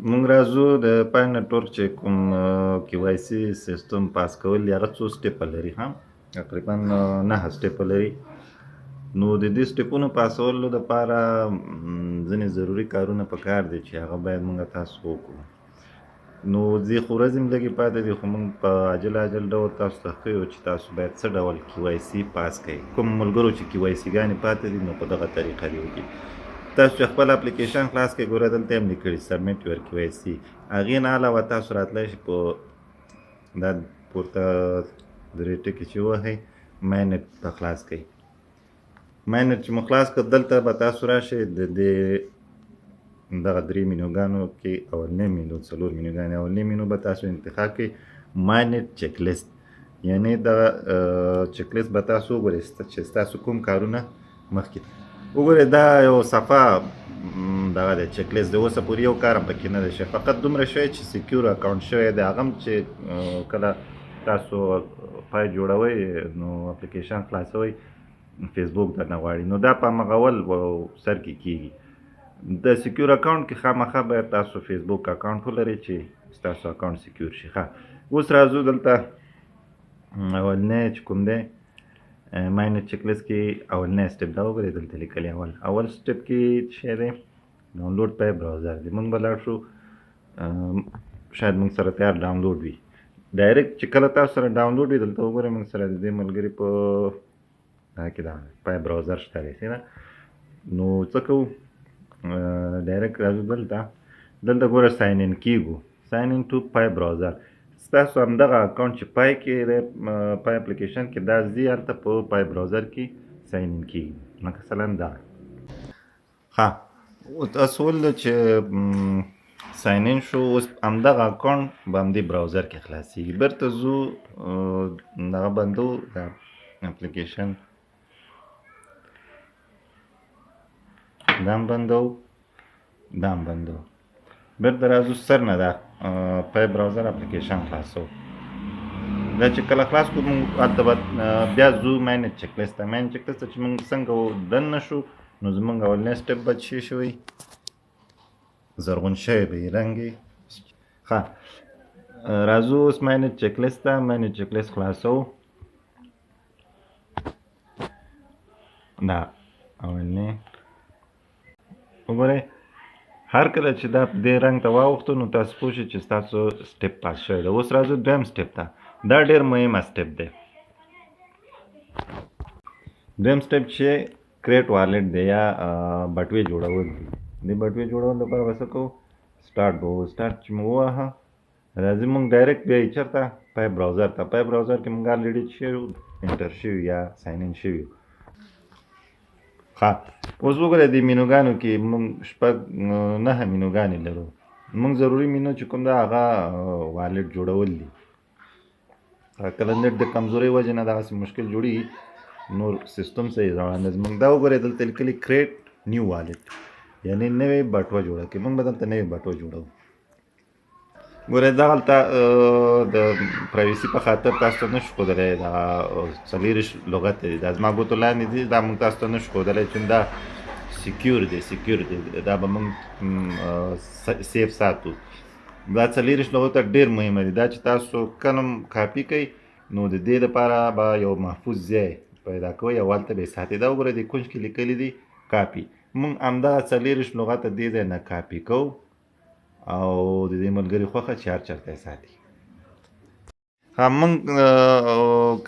موږ راځو د پای نټورک چې کوم KYC سیستم پاس کول دی هغه څو سټیپه لري تقریبا 9 سټیپه لري. نو د دې سټیپونو پاسولو دپاره ځینې ضروري کارونه پکار دي چې هغه باید موږ تاسو وکړو. نو ځې خو ورځې م لږې پاتې دي خو موږ په عاجل ډول تاسو ته ښیو چې تاسو باید څه ډول KYC پاس کړئ. کوم ملګرو چې KYC ګانې پاتې دي نو په دغه طریقه دې وکړي. تاسو چې خپل اپلیکیشن خلاص کړئ ګوره دلته یې هم لیکلي سبمیټ یور KYC. هغې نه علاوه تاسو راتلی شئ په دا پورته درې ټکي چې ووهئ ماینټ به خلاص کړئ. ماینټ چې مو خلاص کړ دلته به تاسو راشئ د دې دغه درې مینوګانو کې اولنۍ مینو څلور مینوګانې اولنۍ مینو به تاسو انتخاب کړئ ماینټ چک لیست یعنې دغه چک لیست به تاسو وګورئ چې ستاسو کوم کارونه مخکې وګورئ دا یو صفحه دغه دی چک لیست د اوسه پورې یو کار هم پکې نه دی شوی فقط دومره شوی چې سیکیور اکاونټ شوی دی هغه هم چې کله تاسو پای جوړوئ نو اپلیکیشن خلاصوئ فیسبوک درنه غواړي نو دا په همغه ول سر کې کیږي. د سیکیور اکاونټ کې خامخا باید تاسو فیسبوک اکاونټ ولرئ چې ستاسو اکاونټ سیکیور شي. اوس راځو دلته اولنی چې کوم دی ماینټ چک لیست کې اولنی سټپ دا وګورئ دلته لیکلی اول سټپ کې شی دی ډاونلوډ پای براوزر دی. موږ به لاړ شو شاید موږ سره تیار ډاونلوډ وي ډایرکټ چې کله تاسو سره ډاونلوډ وي دلته وګورئ موږ سره د دې ملګري په دا کې دا پای براوزر شته دی نو څه کوو ډایرکټ راځو دلته ګوره ساین ان کیږو ساین ان ټو پای براوزر ستاسو همدغه اکاونټ چې پای کې دی پای اپلیکیشن کې دا ځي هلته په پای براوزر کې ساین ان کیږي مثلا دا تاسو ولید چې ساین ان شو اوس همدغه اکاونټ به همدې براوزر کې خلاصیږي بیرته ځو دغه بندو دا اپلیکیشن دا هم بندو بیرته راځو سر نه دا پای براوزر اپلیکیشن خلاصو دا چې کله خلاص کړو موږ هلته به بیا ځو ماینټ چک لیست ته ماینټ چک لیست ته چې موږ څنګه دننه شو نو زموږ اولنی سټپ به څه شوی زرغون شوی به یې رنګ راځو اوس ماینټ چک لیست ته ماینټ چک لیست خلاصو دا اولنی وګورئ هر کله چې دا دې رنګ ته واوښتو نو تاسو پوه شئ چې ستاسو سټپ پاس شوی دی. اوس راځو دویم سټپ ته دا ډېر مهمه سټپ دی. دویم سټپ چې کریټ والټ دی یا بټوې جوړول دي. د بټوې جوړول لپاره به څه کوو سټارټ به ووهو سټارټ چې مو وواهه راځي موږ ډایرکټ بیا یې چېرته پای براوزر ته پای براوزر کې موږ الریډي شوي انټر شوي یا ساین ان شوي اوس وګورئ دې مینوګانو کې موږ شپږ 9 مینوګانې لرو موږ ضروري مینو چې کوم ده هغه والټ جوړول دي کله نېټ د کمزورۍ وجې نه دغسې مشکل جوړېږي نور سیستم صحیح روان دی زموږ دا وګورئ دلته لیکلي کریټ نیو والټ یعنې نوې بټوه جوړه کړئ موږ به دلته نوې بټوه جوړو. ګورئ دغلته د پرایوسي په خاطر تاسو ته نشو ښودلی دا 40 لغت دی دا زما ګوتو لاندې دي دا موږ تاسو ته نشو ښودلی چې دا سیکیور دی دا به موږ سیف ساتو. دا 40 لغته ډېر مهمه دي دا چې تاسو کله کاپي کوئ نو د دې دپاره به یو محفوظ ځای پیدا کوئ او هلته به یې ساتئ. دا وګورئ دې کونج کې لیکلي دي کاپي موږ همدغه 40 لغته دې ځای نه کاپي کوو او د دې ملګري خوښه چې هر چېرته یې ساتي. موږ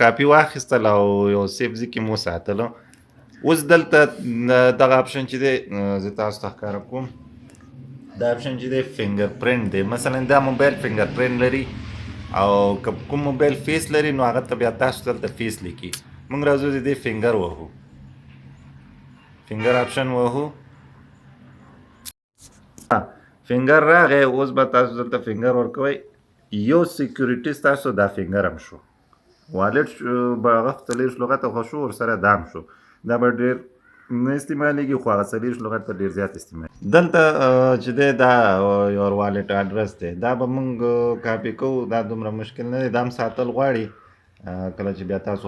کاپي واخیستل او یو سیف ځای کې مو ساتلو. اوس دلته دغه اپشن چې دی زه تاسو ته ښکاره کوم دا اپشن چې دی فنګر پرنټ دی مثلا دا موبایل فنګر پرنټ لري او که کوم موبایل فیس لري نو هغه ته بیا تاسو دلته فیس لیکي موږ راځو د دې فنګر وهو فنګر اپشن وهو فنګر راغی اوس به تاسو دلته فنګر ورکوئ یو سیکیورټي ستاسو دا فنګر هم شو والټ به هغه 40 لغته خو شو ورسره دا هم شو دا به ډېر نه استعمالیږي خو هغه 40 لغت به ډېر زیات استعمال دلته چې دی دا یور والټ اډرس دی دا به موږ کاپي کوو دا دومره مشکل نه دی دا هم ساتل غواړي کله چې بیا تاسو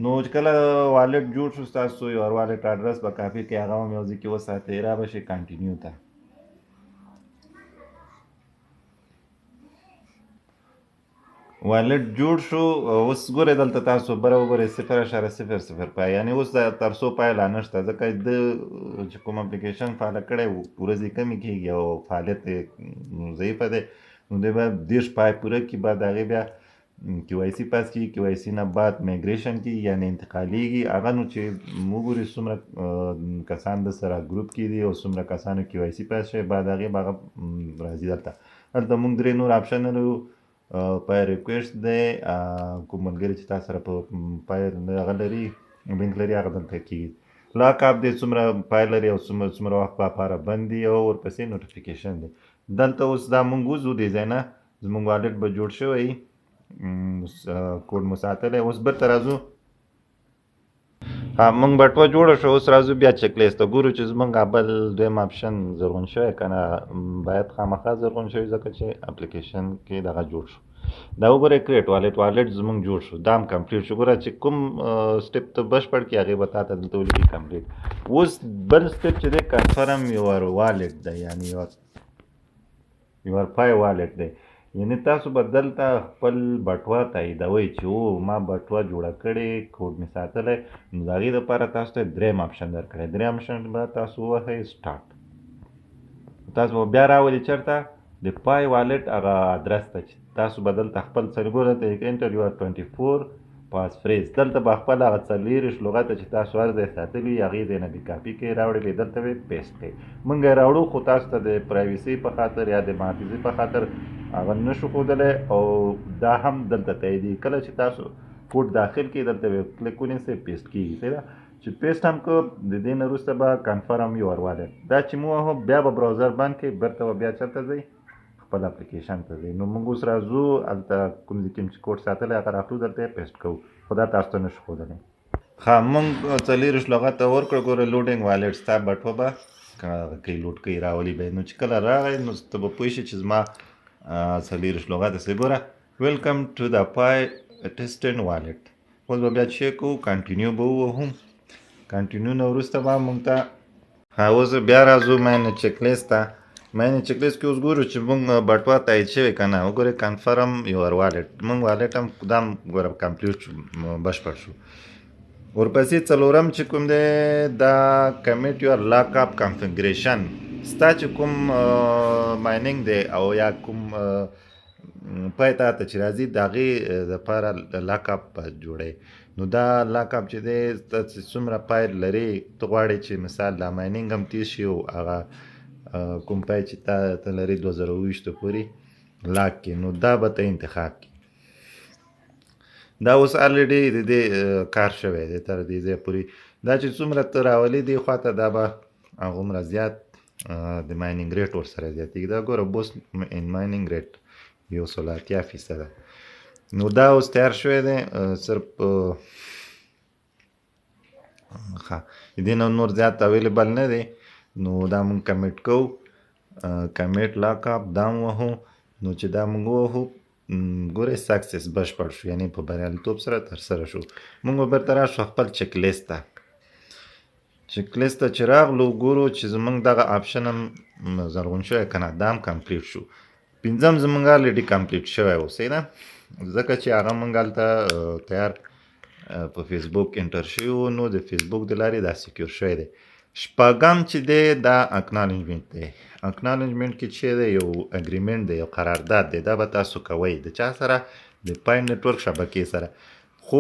نو چې کله والټ جوړ شو ستاسو یور والټ اډرس به کاپي کوي هغه هم یو ځای کې وساتئ را به شئ کنټینیو ته والټ جوړ شو. اوس ګورئ دلته تاسو بره وګورئ 0.00 پای، یعنې اوس تر څو پای لا نشته، ځکه د چې کوم اپلیکیشن فعاله کړی و ورځې کمې کېږي او فعالیت یې ضعیفه دی، نو دی به 10 پای پوره کړي، بعد هغې بیا KYC پاس کېږي، KYC نه بعد میګریشن کېږي یعنې انتقالېږي. هغه نو چې وګورئ څومره کسان د سره ګروپ کې دي او څومره کسانو KYC پاس شوی، بعد هغې به هغه راځي دلته. هلته موږ 3 نور آپشن لرو. پای ریکویسټ دی، کوم ملګري چې تا سره په پای هغه لري لینک لري هغه دلته کېږي. لاک اپ دی، څومره پای لري او څومره وخت لپاره بند دي، او ورپسې نوټیفیکیشن دی. دلته اوس دا موږ وځو دې ځای نه، زموږ والټ به جوړ شوی، کوډ مو ساتلی. اوس بېرته راځو، موږ بټوه جوړه شو. اوس راځو بیا چک لیست ته ګورو چې زموږ بل دویم آپشن زرغون شوی که نه. باید خامخا زرغون شوی ځکه چې اپلیکیشن کې دغه جوړ شو. دا وګورئ کریټ والټ زموږ جوړ شو، دا هم کمپلیټ شو. ګوره چې کوم سټپ ته بشپړ کړي هغې به تا ته دلته ولیکي کمپلیټ. اوس بل سټپ چې دی کنفرم یور والټ دی، یعنې یور پای والټ دی، یعنې تاسو به دلته خپل بټوه تاییدوئ چې او ما بټوه جوړه کړې، کوډ مې ساتلی. نو د هغې دپاره تاسو ته دریم آپشن درکړی. دریم آپشن به تاسو ووهئ سټارټ. تاسو به بیا راولي چېرته د پای والټ هغه ادرس ته چې تاسو به دلته خپل څلور ته انټر یور 24 پاس فریز. دلته به خپل هغه 40 لغته چې تاسو هر ځای ساتلي وي هغې ځای نه به کاپي کړئ، راوړئ به دلته به پیسټ کړئ. موږ یې راوړو خو تاسو ته د پرایوسۍ په خاطر یا د محافظې په خاطر هغه نشو ښودلی، او دا هم دلته تاییدي. کله چې تاسو کوډ داخل کړئ دلته به کلیک ونیسئ، پیسټ کېږي. صحیح ده چې پیسټ هم که د دې نه وروسته به کنفرم یور والټ دا چې مو وهو، بیا به براوزر بند کړئ، بیرته به بیا چېرته ځئ خپل اپلیکیشن ته ځئ. نو موږ اوس راځو هلته کوم ځای کې چې کوډ ساتلی هغه راخلو، دلته یې پیسټ کوو، خو دا تاسو ته نشو ښودلی. ښه موږ 40 لغته ورکړه. ګوره لوډینګ والټ ستا بټوه به کوي، لوډ کوي، راولي به. نو چې کله راغی نو ته به پوه شې چې زما 40 لغته سه. ګوره ویلکم ټو د پای ټیسټنډ والټ. اوس به بیا چیک کوو، کنټینیو به ووهو. کنټینیو نه وروسته به موږ ته اوس بیا راځو مین چک لیست ته. مین چک لیست کې اوس ګورو چې موږ بټوه تایید شوې که نه. وګورئ کنفرم یور والټ، موږ والټ هم دا هم ګوره کمپلیټ شو، بشپړ شو. ورپسې څلورم چې کوم دی دا کمیټ یور لاک اپ کنفیګریشن. ستا چې کوم مایننګ دی او یا کوم پای تا ته چې راځي د هغې دپاره لاک اپ جوړوي. نو دا لاک اپ چې دی ته چې څومره پای لرې، ته غواړې چې مثال دا مایننګ هم تېز شي او هغه کوم پای چې ته لرې 2020 پورې لاک کړي، نو دا به ته انتخاب کړي. دا اوس الریډي د دې کار شوی دی تر دې ځای پورې. دا چې څومره ته راولي دې خواته دا به هغومره زیات د مایننګ ریټ ورسره زیاتېږي. دا ګوره بوست ان مایننګ ریټ 180%. نو دا اوس تیار شوی دی، صرف ښه د دې نه نور زیات اویلیبل نه دی. نو دا مونږ کمیټ کوو، کمیټ لاک اپ دا هم وهو. نو چې دا مونږ ووهو ګورئ سکسس بشپړ شو، یعنې په بریالیتوب سره ترسره شو. مونږ به بیرته راشو خپل چک لیست ته. چک لیست ته چې راغلو ګورو چې زمونږ دغه آپشن هم زرغون شوی که نه، دا هم کمپلیټ شو. پنځم زمونږ الریډي کمپلیټ شوی و، صحیح ده، ځکه چې هغه مونږ هلته تیار په فیسبوک انټر شوي وو، نو د فیسبوک د لارې دا سیکیور شوی دی. شپږم چې دی دا اکنالجمنټ دی. اکنالجمنټ کې چې دی یو اګریمنټ دی، یو قرارداد دی. دا به تاسو کوئ د چا سره؟ د پای نیټورک شبکې سره. خو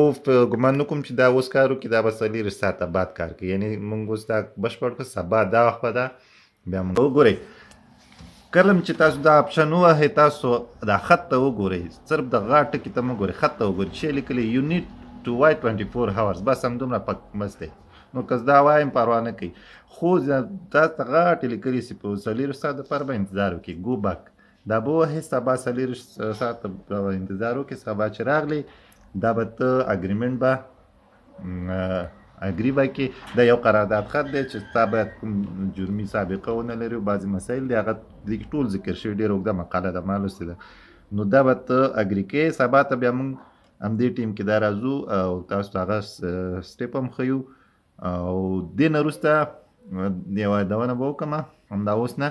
ګمان نه کوم چې دا اوس کار وکړي، دا به 40 ساعته بعد کار کوي. یعنې مونږ اوس دا بشپړ کړو، سبا دا وخت به دا بیا مونږ وګورئ. کله چې تاسو دا آپشن ووهئ تاسو دا خط ته وګورئ، صرف د غا ټکي ته مه ګورئ، خط ته وګورئ چې لیکلی یو نیډ ټو وایټ 24 hours. بس همدومره بس دی. نو که دا وایم پروا نه کوي، خو تاسو ته غاټې لیکلي چې په 40 ساعت دپاره به انتظار وکړي. ګو بک دا به ووهئ، سبا 40 ساعت انتظار وکړئ. سبا چې راغلی دا به ته اګریمنټ به اګري به کړي. دا یو قرارداد خط دی چې تا باید کوم جرمي سابقه ونه لري. بعضې مسایل دی هغه دې ټول ذکر شوي، ډېره اوږده مقاله ده، ما لوستې ده. نو دا به ته اګري کوې. سبا ته بیا موږ همدې ټیم کې دا راځو او تاسو ته هغه سټیپ هم ښیو. او دې نه وروسته یوه یادونه به وکړم، همدا اوس نه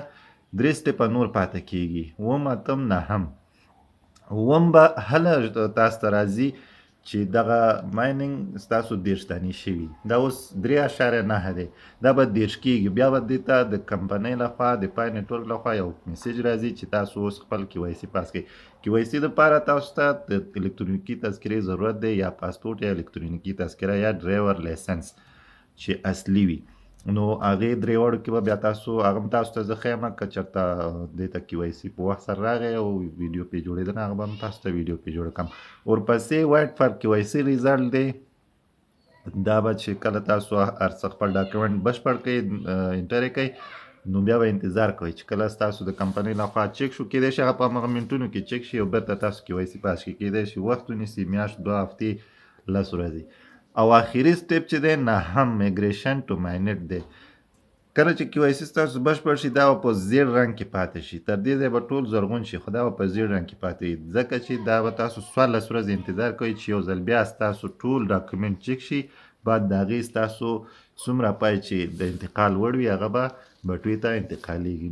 3 سټیپه نور پاته کېږي. اووم، اتم، نهم. اووم به هله تاسو ته راځي چې دغه مایننګ ستاسو 30 دانې شوي دا اوس 3.9 دی دا به 30 کېږي بیا به دې ته د کمپنۍ لخوا د پای نیټورک لخوا یو میسیج راځي چې تاسو اوس خپل KYC پاس کړئ KYC دپاره تاسو ته د الکترونیکي تذکرې ضرورت دی یا پاسپورټ یا الکترونیکي تذکره یا ډرایور لایسنس چې اصلي وي نو هغې درې واړو کې به بیا تاسو هغه هم تاسو ته زه ښیم که چېرته دې ته KYC په وخت سره راغی او ویډیو پې جوړېده نو هغه به هم تاسو ته ویډیو پې جوړه کړم ورپسې ویټ فار KYC ریزلټ دی دا به چې کله تاسو هر څه خپل ډاکومنټ بشپړ کړئ انټر یې کوئ نو بیا به انتظار کوئ چې کله ستاسو د کمپنۍ لخوا چک شو کیدای شي هغه په همغه منټونو کې چک شي او بیرته تاسو KYC پاس کړي کیدای شي وخت ونیسي میاشت 2 هفتې 10 ورځې او آخري سټیپ چې دی نهم میګریشن ټو ماینټ دی کله چې KYC ستاسو بشپړ شي دا به په زیړ رنګ کې پاتې شي تر دې ځایه به ټول زرغون شي خو دا به په زیړ رنګ کې پاتې وي ځکه چې دا به تاسو 14 ورځې انتظار کوئ چې یو ځل بیا ستاسو ټول ډاکومنټ چک شي بعد د هغې ستاسو څومره پای چې د انتقال وړ وي هغه به بټوې ته انتقالېږي